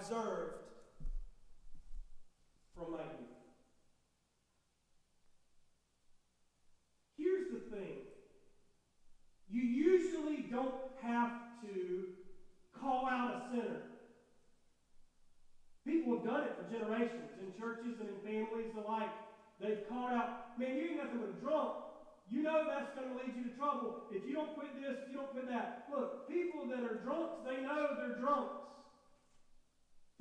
observed from my youth. Here's the thing. You usually don't have to call out a sinner. People have done it for generations in churches and in families alike. They've called out, man, you ain't nothing but a drunk. You know that's going to lead you to trouble. If you don't quit this, if you don't quit that. Look, people that are drunks, they know they're drunks.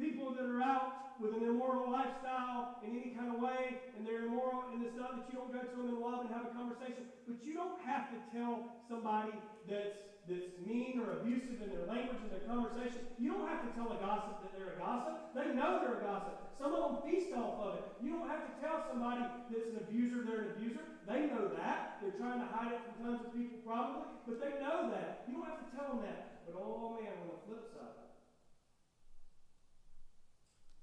People that are out with an immoral lifestyle in any kind of way, and they're immoral, and it's not that you don't go to them in love and have a conversation, but you don't have to tell somebody that's mean or abusive in their language and their conversation. You don't have to tell a gossip that they're a gossip. They know they're a gossip. Some of them feast off of it. You don't have to tell somebody that's an abuser they're an abuser. They know that. They're trying to hide it from tons of people probably, but they know that. You don't have to tell them that. But oh man, on the flip side,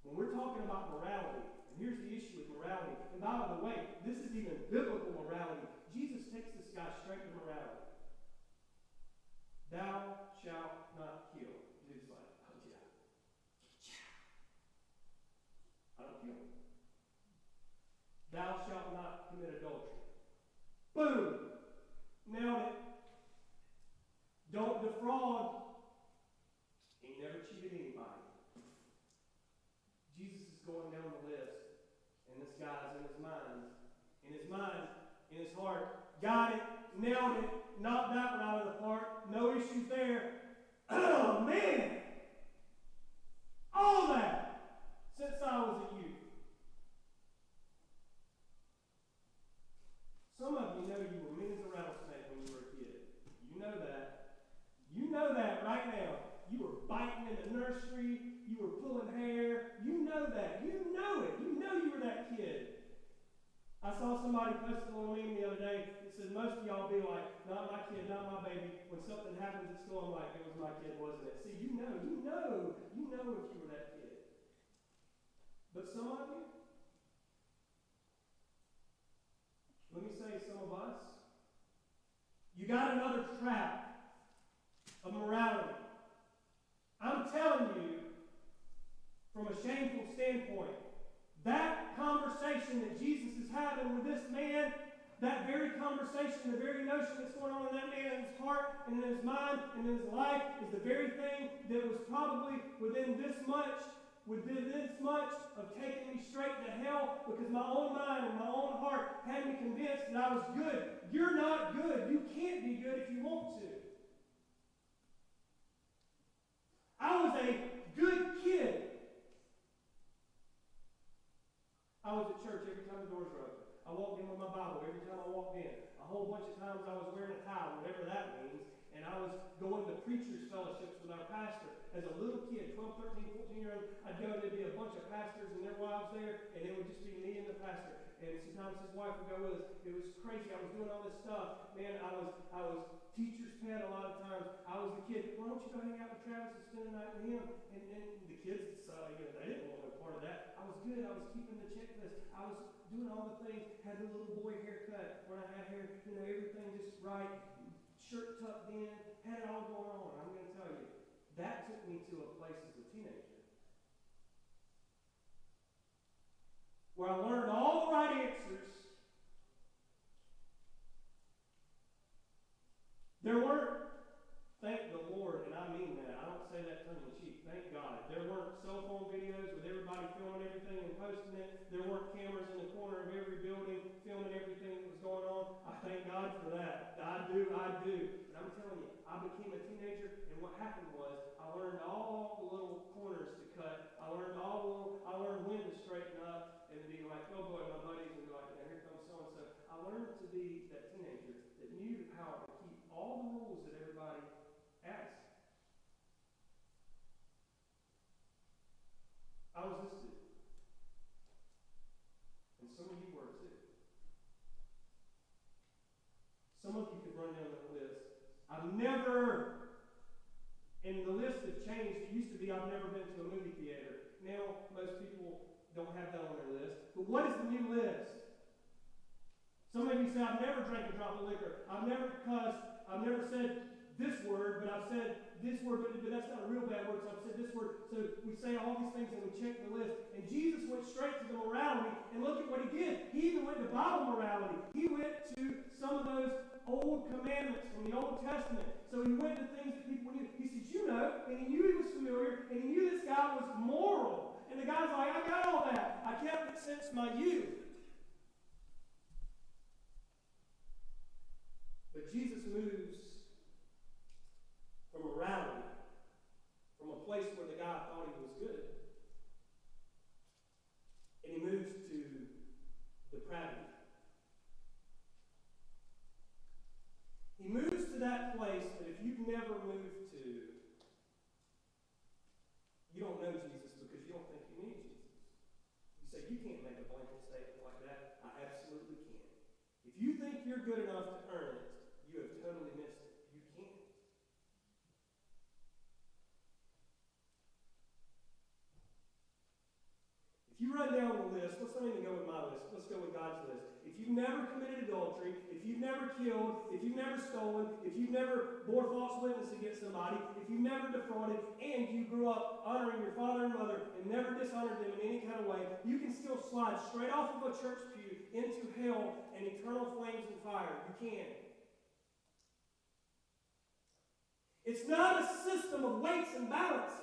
when we're talking about morality, and here's the issue with morality, and by the way, this is even biblical morality. Jesus takes this guy straight to morality. Thou shalt not kill. Dude's like, oh yeah. I don't kill. Thou shalt not commit adultery. Boom! Nailed it. Don't defraud. He never cheated anybody. Jesus is going down the list, and this guy's in his mind, in his heart, got it, nailed it, knocked that one out of the park, no issues there. Oh man! All that since I was a youth. Some of you know you were mean as a rattlesnake when you were a kid. You know that. You know that right now. You were biting in the nursery. You were pulling hair. You know that. You know it. You know you were that kid. I saw somebody posted on me the other day that said most of y'all be like, not my kid, not my baby. When something happens at school, I'm like, it was my kid, wasn't it? See, you know if you were that kid. But some of you, let me say some of us, you got another trap of morality. I'm telling you, from a shameful standpoint, that conversation that Jesus is having with this man, that very conversation, the very notion that's going on in that man's heart and in his mind and in his life is the very thing that was probably within this much of taking me straight to hell, because my own mind and my own heart had me convinced that I was good. You're not good. You can't be good if you want to. I was a good kid. I was at church every time the doors were open. I walked in with my Bible every time I walked in. A whole bunch of times I was wearing a tie, whatever that means, and I was going to preachers' fellowships with our pastor. As a little kid, 12, 13, 14-year-old, I'd go and there'd be a bunch of pastors and their wives there, and it would just be me and the pastor. And sometimes his wife would go with us. It was crazy. I was doing all this stuff. Man, I was teacher's pet a lot of times. I was the kid. Why don't you go hang out with Travis and spend the night with him? And the kids, they didn't want no part of that. I was good. I was keeping the checklist. I was doing all the things. Had the little boy haircut when I had hair. Everything just right. Shirt tucked in. Had it all going on. I'm going to tell you, that took me to a place as a teenager where I learned all the right answers. There weren't, thank the Lord, and I mean that, I don't say that tongue in cheek, thank God. There weren't cell phone videos with everybody filming everything and posting it. There weren't cameras in the corner of every building filming everything that was going on. I thank God for that. I do. And I'm telling you, I became a teenager, and what happened was I learned all the little corners to cut. I learned when to straighten up and to be like, oh boy, my buddies, and be like, here comes so-and-so. I learned to be that teenager that knew how to keep all the rules that everybody asked. I was this dude. And some of you were too. Some of you could run down that list. And the list has changed. It used to be I've never been to a movie theater. Now, most people don't have that on their list. But what is the new list? Some of you say, I've never drank a drop of liquor. I've never cussed. I've never said this word, but I've said this word, but that's not a real bad word, so I've said this word. So we say all these things and we check the list. And Jesus went straight to the morality, and look at what he did. He even went to Bible morality. He went to some of those old commandments from the Old Testament. So he went to things that people knew. He said, you know, and he knew he was familiar, and he knew this guy was moral. And the guy's like, I got all that. I kept it since my youth. But Jesus moves from morality, from a place where the guy thought he was good, and he moves to depravity. He moves to that place that if you've never moved to, you don't know Jesus because you don't think you need Jesus. You say, you can't make a blanket statement like that. I absolutely can. If you think you're good enough to earn it, you have totally missed it. You can't. If you run down the list, let's not even go with my list. Let's go with God's list. If you've never committed adultery, if you've never killed, if you've never stolen, if you've never bore false witness against somebody, if you've never defrauded, and you grew up honoring your father and mother and never dishonored them in any kind of way, you can still slide straight off of a church pew into hell and eternal flames and fire. You can. It's not a system of weights and balances.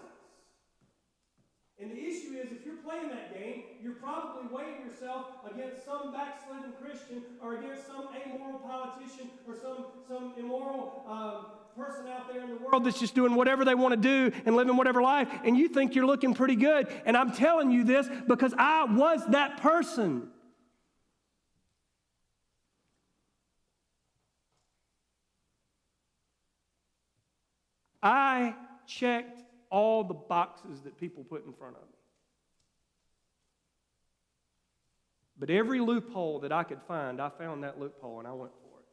And the issue is, if you're playing that game, you're probably weighing yourself against some backslidden Christian or against some amoral politician or some immoral person out there in the world that's just doing whatever they want to do and living whatever life, and you think you're looking pretty good. And I'm telling you this because I was that person. I checked all the boxes that people put in front of me. But every loophole that I could find, I found that loophole and I went for it.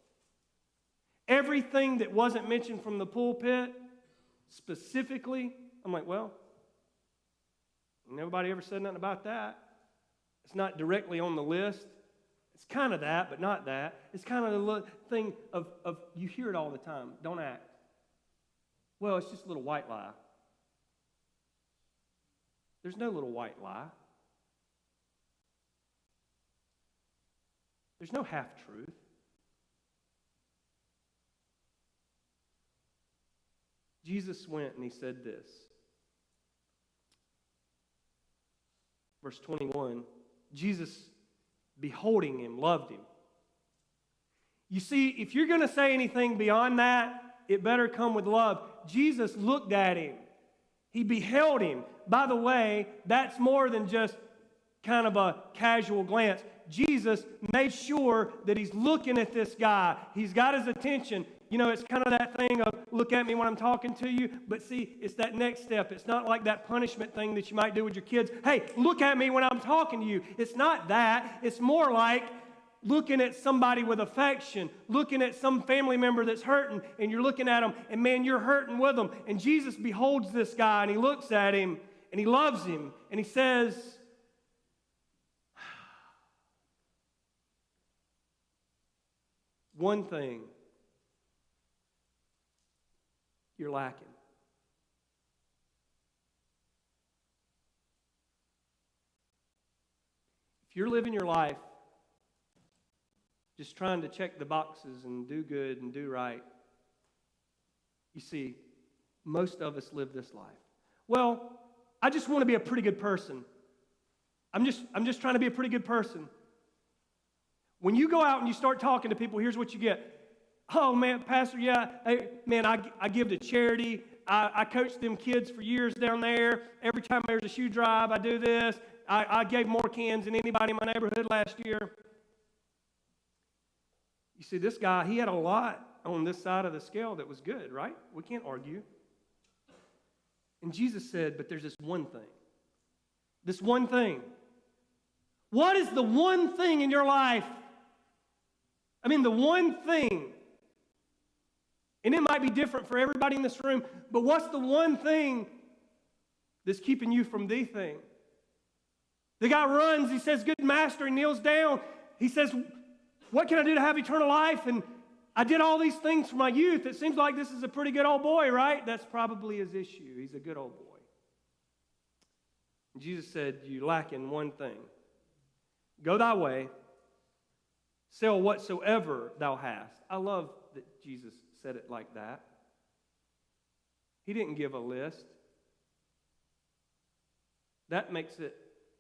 Everything that wasn't mentioned from the pulpit, specifically, I'm like, well, nobody ever said nothing about that. It's not directly on the list. It's kind of that, but not that. It's kind of the thing of you hear it all the time. Don't act. Well, it's just a little white lie. There's no little white lie. There's no half-truth. Jesus went and he said this. Verse 21, Jesus, beholding him, loved him. You see, if you're going to say anything beyond that, it better come with love. Jesus looked at him. He beheld him. By the way, that's more than just kind of a casual glance. Jesus made sure that he's looking at this guy. He's got his attention. You know, it's kind of that thing of look at me when I'm talking to you. But see, it's that next step. It's not like that punishment thing that you might do with your kids. Hey, look at me when I'm talking to you. It's not that. It's more like looking at somebody with affection, looking at some family member that's hurting, and you're looking at them, and man, you're hurting with them. And Jesus beholds this guy, and he looks at him, and he loves him, and he says, one thing you're lacking. If you're living your life just trying to check the boxes and do good and do right, you see, most of us live this life. Well, I just want to be a pretty good person. I'm just trying to be a pretty good person. When you go out and you start talking to people, here's what you get. Oh, man, Pastor, yeah, hey, man, I give to charity. I coach them kids for years down there. Every time there's a shoe drive, I do this. I gave more cans than anybody in my neighborhood last year. You see, this guy, he had a lot on this side of the scale that was good, right? We can't argue. And Jesus said, but there's this one thing. This one thing. What is the one thing in your life? I mean, the one thing. And it might be different for everybody in this room, but what's the one thing that's keeping you from the thing? The guy runs, he says, good master, he kneels down. He says, what can I do to have eternal life? And I did all these things for my youth. It seems like this is a pretty good old boy, right? That's probably his issue. He's a good old boy. And Jesus said, you lack in one thing. Go thy way, sell whatsoever thou hast. I love that Jesus said it like that. He didn't give a list. That makes it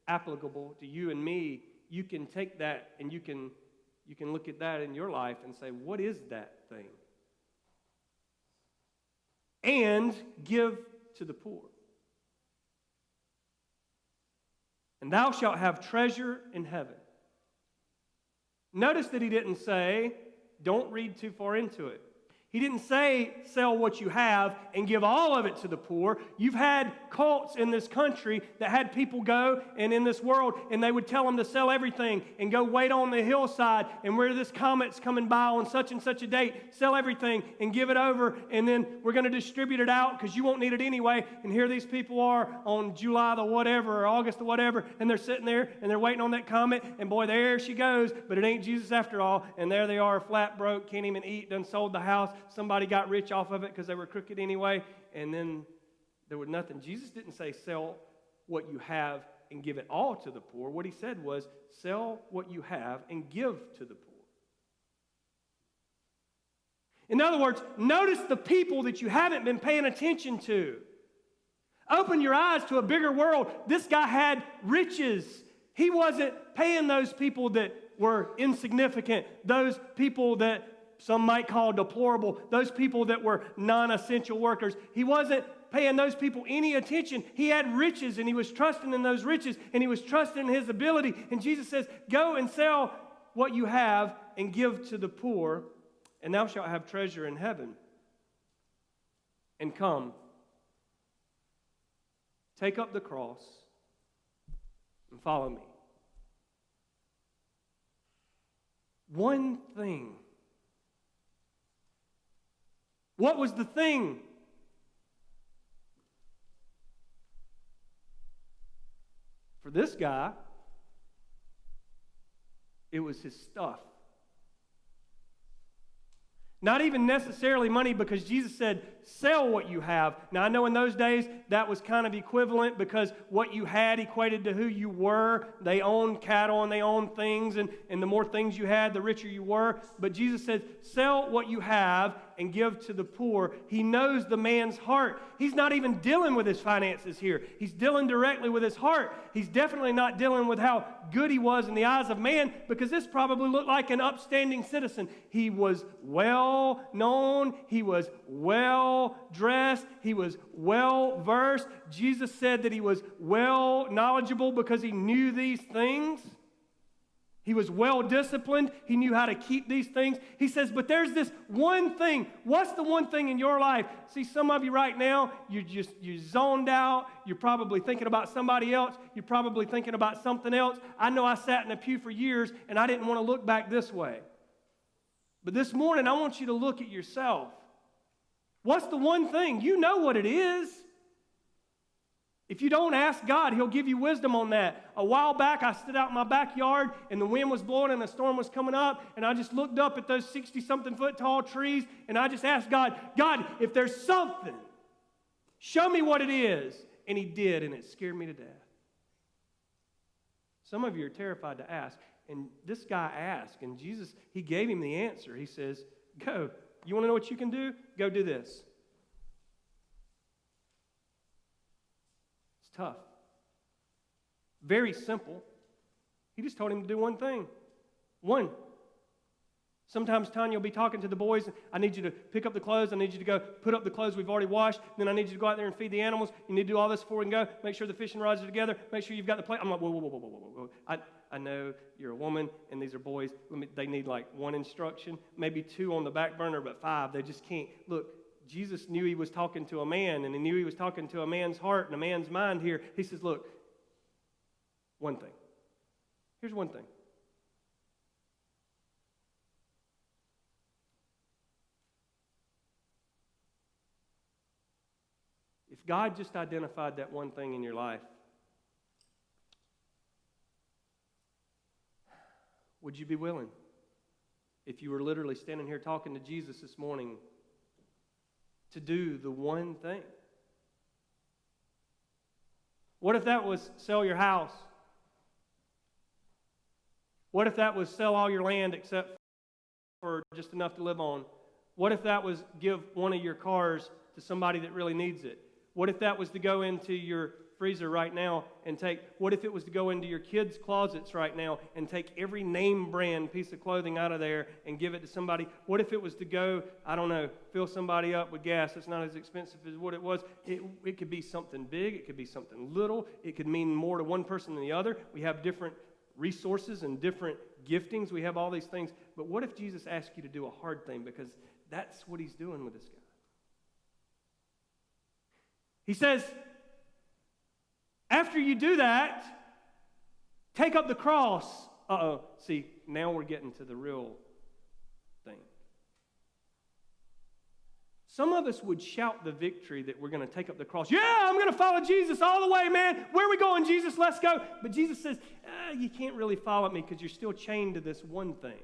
applicable to you and me. You can take that and you can look at that in your life and say, what is that thing? And give to the poor. And thou shalt have treasure in heaven. Notice that he didn't say, don't read too far into it. He didn't say, sell what you have and give all of it to the poor. You've had cults in this country that had people go and in this world, and they would tell them to sell everything and go wait on the hillside, and where this comet's coming by on such and such a date, sell everything and give it over, and then we're going to distribute it out because you won't need it anyway. And here these people are on July the whatever or August the whatever, and they're sitting there and they're waiting on that comet, and boy, there she goes, but it ain't Jesus after all, and there they are, flat broke, can't even eat, done sold the house. Somebody got rich off of it because they were crooked anyway, and then there was nothing. Jesus didn't say sell what you have and give it all to the poor. What he said was sell what you have and give to the poor. In other words, notice the people that you haven't been paying attention to. Open your eyes to a bigger world. This guy had riches. He wasn't paying those people that were insignificant, those people that some might call deplorable, those people that were non-essential workers. He wasn't paying those people any attention. He had riches, and he was trusting in those riches, and he was trusting in his ability. And Jesus says, go and sell what you have and give to the poor, and thou shalt have treasure in heaven. And come, take up the cross and follow me. One thing. What was the thing? For this guy, it was his stuff. Not even necessarily money, because Jesus said, sell what you have. Now, I know in those days that was kind of equivalent, because what you had equated to who you were. They owned cattle and they owned things, and the more things you had, the richer you were. But Jesus said, sell what you have and give to the poor. He knows the man's heart. He's not even dealing with his finances here. He's dealing directly with his heart. He's definitely not dealing with how good he was in the eyes of man, because this probably looked like an upstanding citizen. He was well known. He was well dressed. He was well versed. Jesus said that he was well knowledgeable because he knew these things. He was well disciplined. He knew how to keep these things. He says, but there's this one thing. What's the one thing in your life? See, some of you right now, you're zoned out. You're probably thinking about somebody else. You're probably thinking about something else. I know I sat in a pew for years, and I didn't want to look back this way. But this morning, I want you to look at yourself. What's the one thing? You know what it is. If you don't ask God, He'll give you wisdom on that. A while back, I stood out in my backyard, and the wind was blowing, and a storm was coming up, and I just looked up at those 60-something foot tall trees, and I just asked God, God, if there's something, show me what it is. And He did, and it scared me to death. Some of you are terrified to ask, and this guy asked, and Jesus, He gave him the answer. He says, go. You want to know what you can do? Go do this. Tough. Very simple. He just told him to do one thing. One. Sometimes Tanya will be talking to the boys. I need you to pick up the clothes. I need you to go put up the clothes we've already washed. Then I need you to go out there and feed the animals. You need to do all this before we can go. Make sure the fishing rods are together. Make sure you've got the plate. I'm like, whoa. I know you're a woman and these are boys. They need like one instruction, maybe two on the back burner, but five. They just can't. Look, Jesus knew He was talking to a man, and He knew He was talking to a man's heart and a man's mind here. He says, look, one thing. Here's one thing. If God just identified that one thing in your life, would you be willing? if you were literally standing here talking to Jesus this morning to do the one thing? What if that was sell your house? What if that was sell all your land except for just enough to live on? What if that was give one of your cars to somebody that really needs it? What if that was to go into your freezer right now and what if it was to go into your kids' closets right now and take every name brand piece of clothing out of there and give it to somebody? What if it was to go, I don't know, fill somebody up with gas that's not as expensive as what it was? It could be something big. It could be something little. It could mean more to one person than the other. We have different resources and different giftings. We have all these things. But what if Jesus asked you to do a hard thing? Because that's what he's doing with this guy. He says, after you do that, take up the cross. See, now we're getting to the real thing. Some of us would shout the victory that we're going to take up the cross. Yeah, I'm going to follow Jesus all the way, man. Where are we going, Jesus? Let's go. But Jesus says, you can't really follow me because you're still chained to this one thing.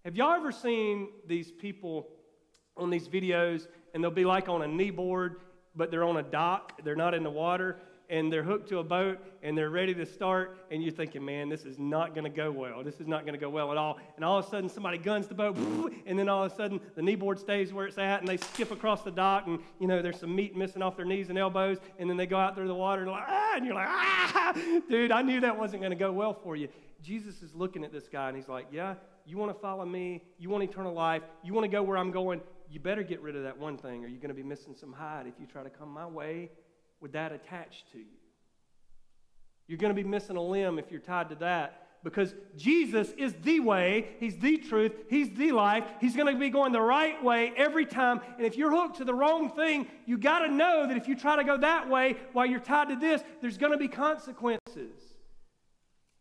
Have y'all ever seen these people on these videos, and they'll be like on a kneeboard, but they're on a dock, they're not in the water, and they're hooked to a boat, and they're ready to start, and you're thinking, man, this is not going to go well. This is not going to go well at all. And all of a sudden, somebody guns the boat, and then all of a sudden, the kneeboard stays where it's at, and they skip across the dock, and, there's some meat missing off their knees and elbows, and then they go out through the water, and, and you're like, dude, I knew that wasn't going to go well for you. Jesus is looking at this guy, and he's like, yeah, you want to follow me, you want eternal life, you want to go where I'm going, you better get rid of that one thing, or you're going to be missing some hide if you try to come my way with that attached to you. You're going to be missing a limb if you're tied to that, because Jesus is the way, he's the truth, he's the life. He's going to be going the right way every time, and if you're hooked to the wrong thing, you got to know that if you try to go that way while you're tied to this, there's going to be consequences.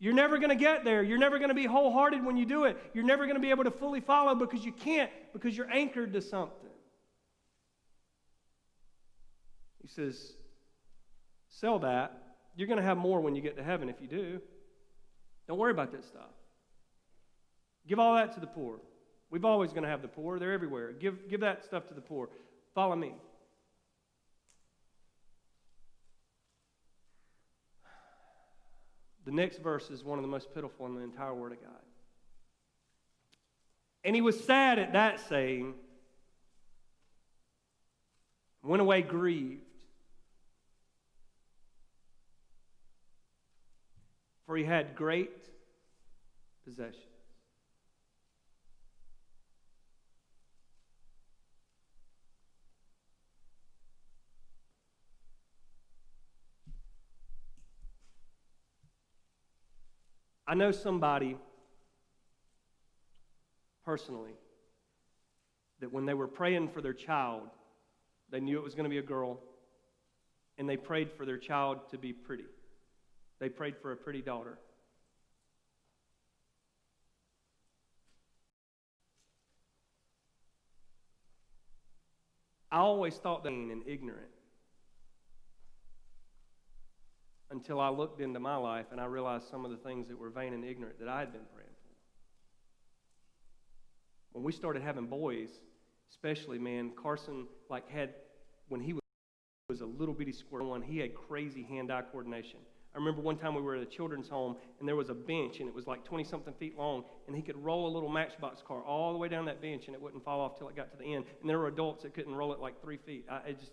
You're never going to get there. You're never going to be wholehearted when you do it. You're never going to be able to fully follow because you can't, because you're anchored to something. He says, sell that. You're going to have more when you get to heaven if you do. Don't worry about that stuff. Give all that to the poor. We've always going to have the poor. They're everywhere. Give that stuff to the poor. Follow me. The next verse is one of the most pitiful in the entire Word of God. And he was sad at that saying, went away grieved, for he had great possessions. I know somebody personally that when they were praying for their child, they knew it was going to be a girl, and they prayed for their child to be pretty. They prayed for a pretty daughter. I always thought that and ignorant until I looked into my life and I realized some of the things that were vain and ignorant that I had been praying for. When we started having boys, especially, man, Carson when he was a little bitty squirrel one, he had crazy hand-eye coordination. I remember one time we were at a children's home, and there was a bench, and it was like 20-something feet long, and he could roll a little Matchbox car all the way down that bench, and it wouldn't fall off till it got to the end. And there were adults that couldn't roll it like 3 feet.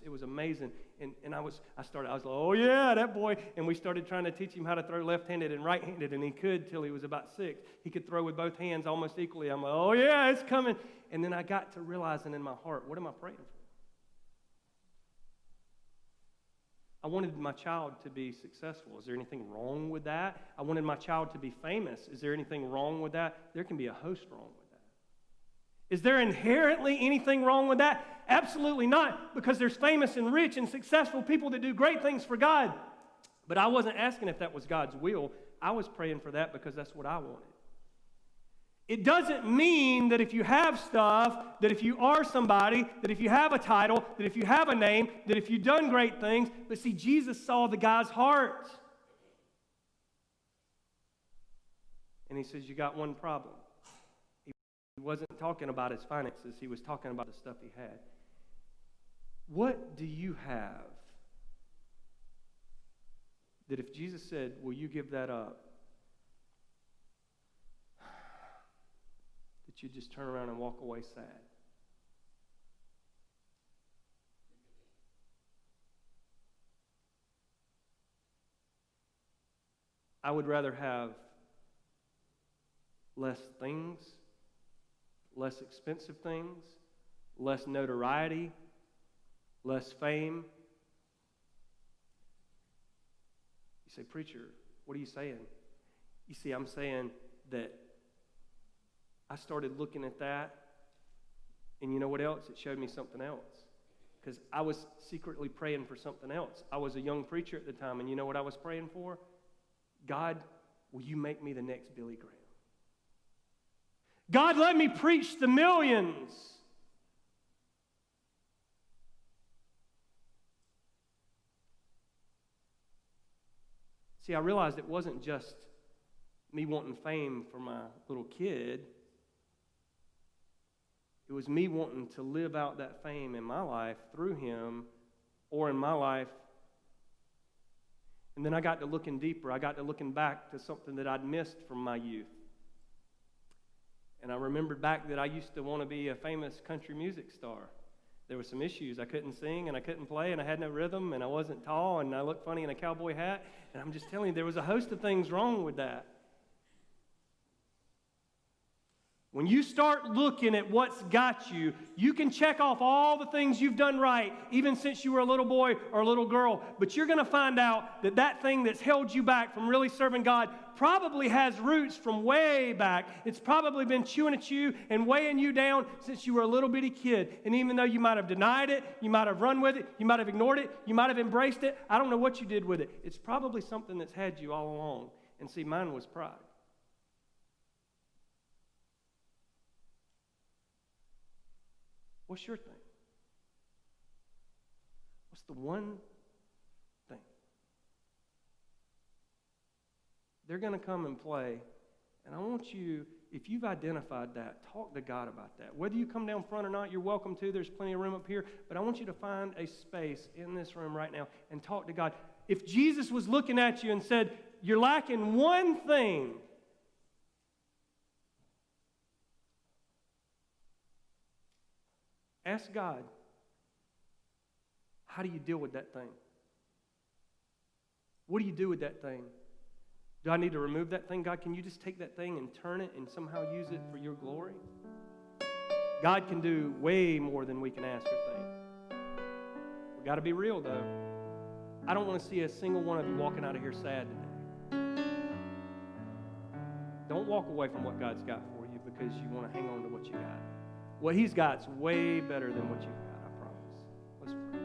It was amazing. And I was like, oh yeah, that boy. And we started trying to teach him how to throw left-handed and right-handed, and he could till he was about 6. He could throw with both hands almost equally. I'm like, oh yeah, it's coming. And then I got to realizing in my heart, what am I praying for? I wanted my child to be successful. Is there anything wrong with that? I wanted my child to be famous. Is there anything wrong with that? There can be a host wrong with that. Is there inherently anything wrong with that? Absolutely not, because there's famous and rich and successful people that do great things for God. But I wasn't asking if that was God's will. I was praying for that because that's what I wanted. It doesn't mean that if you have stuff, that if you are somebody, that if you have a title, that if you have a name, that if you've done great things. But see, Jesus saw the guy's heart. And he says, you got one problem. He wasn't talking about his finances. He was talking about the stuff he had. What do you have that if Jesus said, will you give that up, that you just turn around and walk away sad? I would rather have less things, less expensive things, less notoriety, less fame. You say, preacher, what are you saying? You see, I'm saying that I started looking at that, and you know what else? It showed me something else. Because I was secretly praying for something else. I was a young preacher at the time, and you know what I was praying for? God, will you make me the next Billy Graham? God, let me preach the millions. See, I realized it wasn't just me wanting fame for my little kid. It was me wanting to live out that fame in my life through him or in my life. And then I got to looking deeper. I got to looking back to something that I'd missed from my youth. And I remembered back that I used to want to be a famous country music star. There were some issues. I couldn't sing and I couldn't play and I had no rhythm and I wasn't tall and I looked funny in a cowboy hat. And I'm just telling you, there was a host of things wrong with that. When you start looking at what's got you, you can check off all the things you've done right, even since you were a little boy or a little girl. But you're going to find out that that thing that's held you back from really serving God probably has roots from way back. It's probably been chewing at you and weighing you down since you were a little bitty kid. And even though you might have denied it, you might have run with it, you might have ignored it, you might have embraced it, I don't know what you did with it. It's probably something that's had you all along. And see, mine was pride. What's your thing? What's the one thing? They're going to come and play, and I want you, if you've identified that, talk to God about that. Whether you come down front or not, you're welcome to. There's plenty of room up here, but I want you to find a space in this room right now and talk to God. If Jesus was looking at you and said, you're lacking one thing, ask God, how do you deal with that thing? What do you do with that thing? Do I need to remove that thing? God, can you just take that thing and turn it and somehow use it for your glory? God can do way more than we can ask or think. We've got to be real, though. I don't want to see a single one of you walking out of here sad today. Don't walk away from what God's got for you because you want to hang on to what you got. What he's got is way better than what you've got, I promise. Let's pray.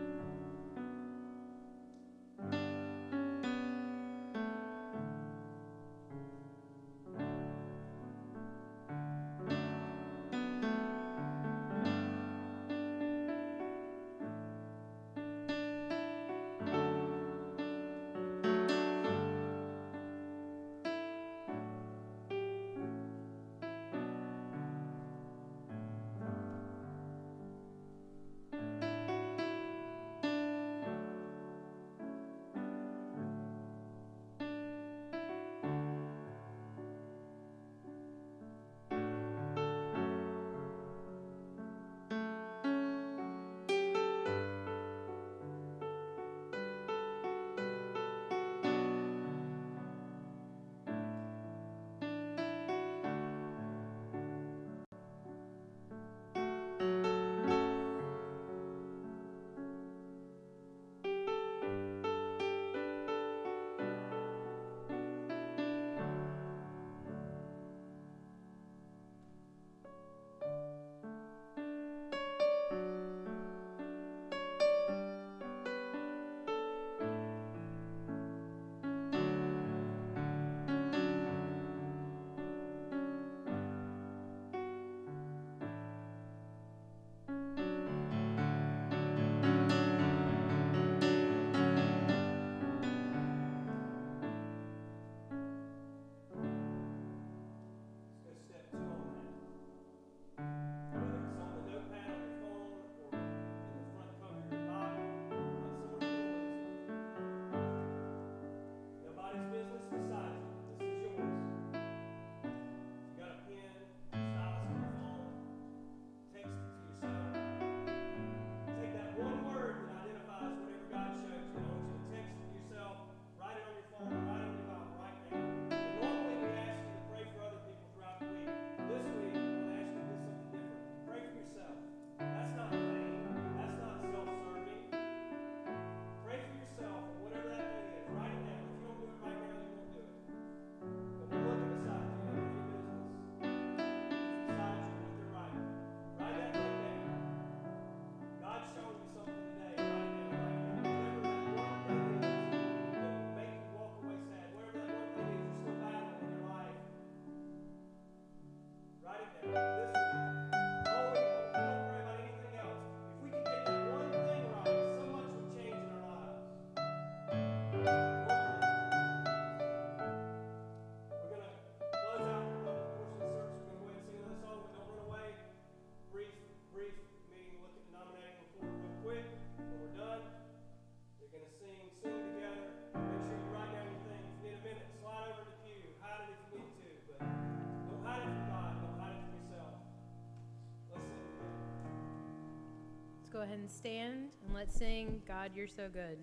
ahead and stand and let's sing God, You're So Good.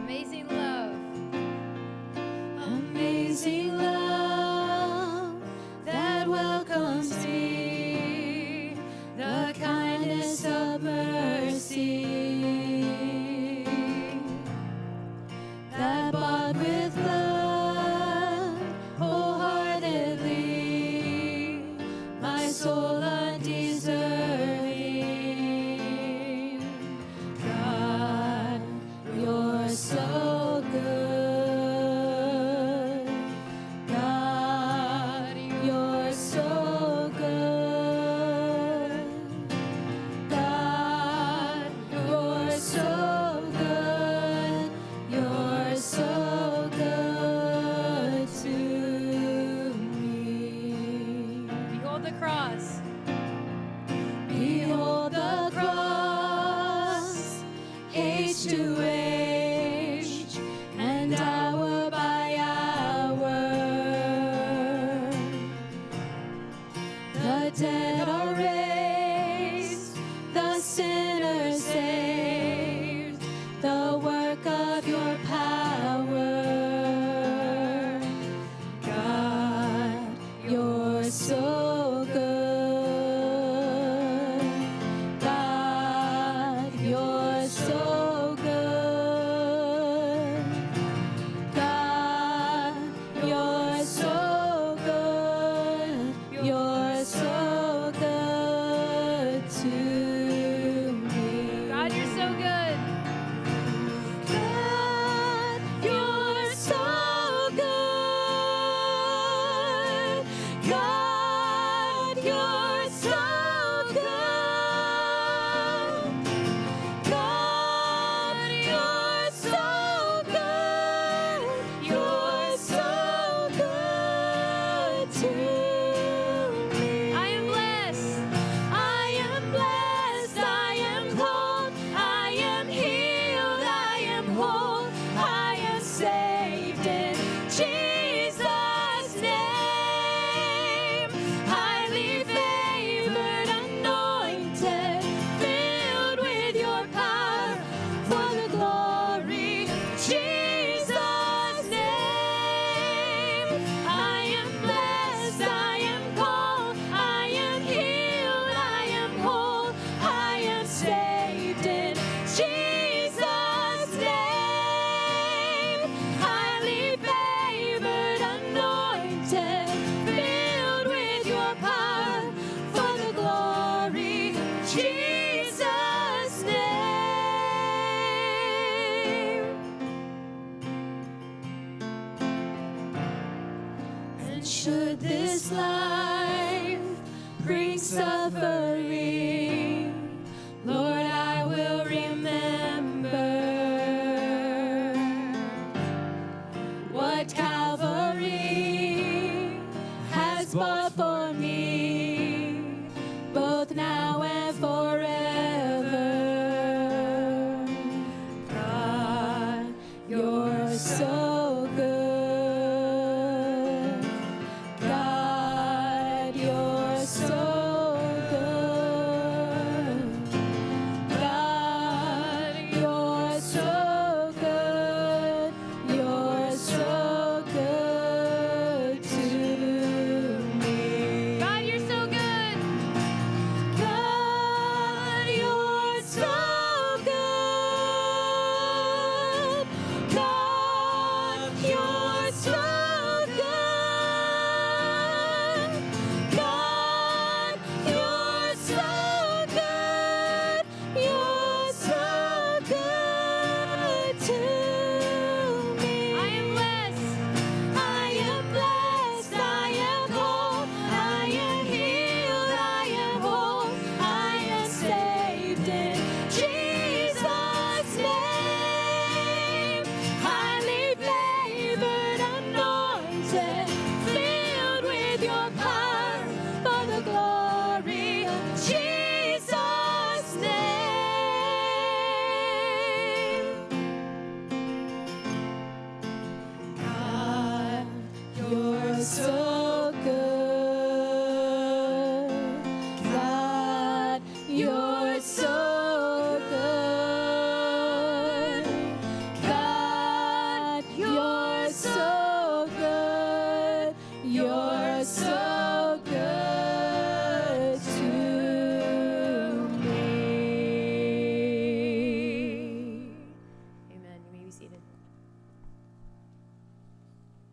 Amazing love. Amazing love that welcomes me, the kindness of mercy that bought with blood wholeheartedly my soul undeserving. God, You're so good. God, You're so good. God, You're so good. You're so good to me. Behold the cross. Behold the cross, age to age, and hour by hour. The dead are raised, the sinners saved, the work of Your power. God, You're so good. God, You're so good. God, You're so good. You're so good to me. God, You're so good. God, You're so good. God, You're so good. God, You're so good. You're so good to me. I am blessed. I am blessed, I am called, I am healed, I am whole, I am saved in Jesus' name. Highly favored, anointed, filled with Your power for the glory of Jesus' name. I am blessed, I am called, I am healed, I am whole, I am saved in Jesus' name. Highly favored, anointed, filled with Your power for the glory of Jesus' name. And should this life bring suffering, Lord, I will remember what Calvary has bought for me, both now and forever. God, You're so good. God, You're so good. God, You're so good. You're so good to me. You're so